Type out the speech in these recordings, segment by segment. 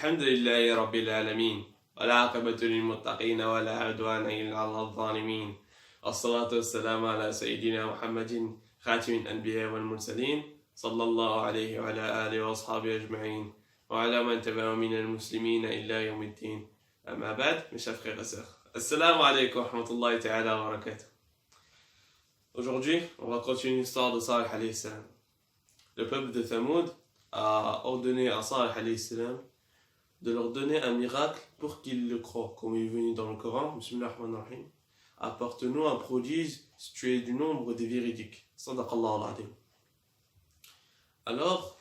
الحمد لله رب العالمين والعاقبة للمتقين ولا عدوان إلا على الظالمين الصلاة والسلام على سيدنا محمد خاتم الأنبياء والمرسلين صلى الله عليه وعلى آله وأصحابه أجمعين وعلى من تبعهم من المسلمين إلى يوم الدين. أما بعد, mes chers frères et sœurs, Assalamu alaikum wa rahmatullahi ta'ala wa barakatuh. Aujourd'hui, on va continuer l'histoire de Salih alayhi salam. Le peuple de Thamoud a ordonné à Salih alayhi salam de leur donner un miracle pour qu'ils le croient, comme il est venu dans le Coran, Bismillahirrahmanirrahim. Apporte-nous un prodige si tu es du nombre des véridiques. Sadaqallahu al-Adim. Alors,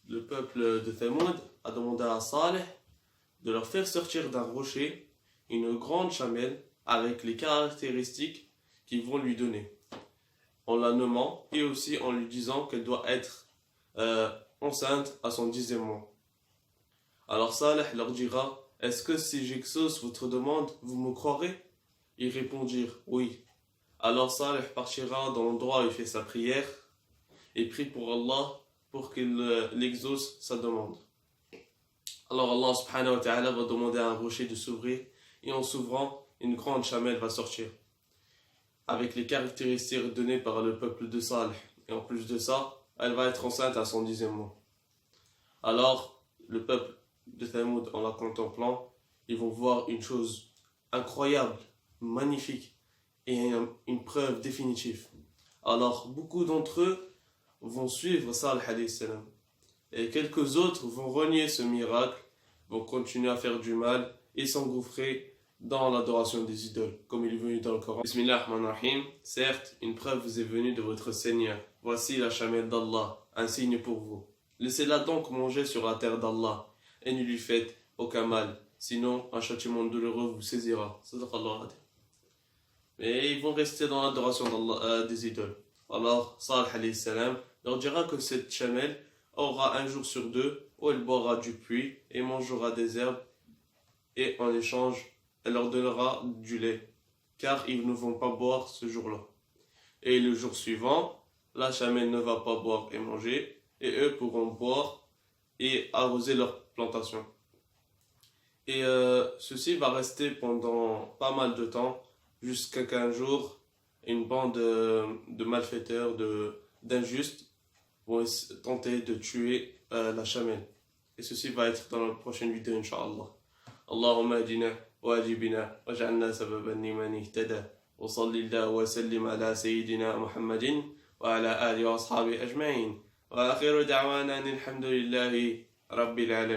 le peuple de Thamoud a demandé à Salih de leur faire sortir d'un rocher une grande chamelle avec les caractéristiques qu'ils vont lui donner, en la nommant et aussi en lui disant qu'elle doit être enceinte à son 10e mois. Alors Salih leur dira: est-ce que si j'exauce votre demande, vous me croirez? Ils répondirent: oui. Alors Salih partira dans l'endroit où il fait sa prière et prie pour Allah pour qu'il exauce sa demande. Alors Allah subhanahu wa ta'ala va demander à un rocher de s'ouvrir, et en s'ouvrant, une grande chamelle va sortir avec les caractéristiques données par le peuple de Salih. Et en plus de ça, elle va être enceinte à son 10e mois. Alors le peuple de Thamoud, en la contemplant, ils vont voir une chose incroyable, magnifique et une preuve définitive. Alors beaucoup d'entre eux vont suivre Salih alayhi salam, et quelques autres vont renier ce miracle, vont continuer à faire du mal et s'engouffrer dans l'adoration des idoles, comme il est venu dans le Coran. Bismillahirrahmanirrahim. Certes, une preuve vous est venue de votre Seigneur. Voici la chamelle d'Allah, un signe pour vous. Laissez-la donc manger sur la terre d'Allah, et ne lui faites aucun mal, sinon un châtiment douloureux vous saisira. Mais ils vont rester dans l'adoration des idoles. Alors Salih alayhi salam leur dira que cette chamelle aura un jour sur deux où elle boira du puits et mangera des herbes, et en échange elle leur donnera du lait, car ils ne vont pas boire ce jour-là. Et le jour suivant, la chamelle ne va pas boire et manger, et eux pourront boire et arroser leur plantation. Et ceci va rester pendant pas mal de temps, jusqu'à qu'un jour, une bande de malfaiteurs, d'injustes, vont tenter de tuer la chamelle. Et ceci va être dans la prochaine vidéo, Inch'Allah. Allahumma adina wa ajibina wa ja'alna sababan liman ihtada wa sallallahu wa sallim ala sayyidina Muhammadin wa ala alihi wa ashabihi ajma'in wa akhiru da'wana alhamdulillahi rabbil alamin.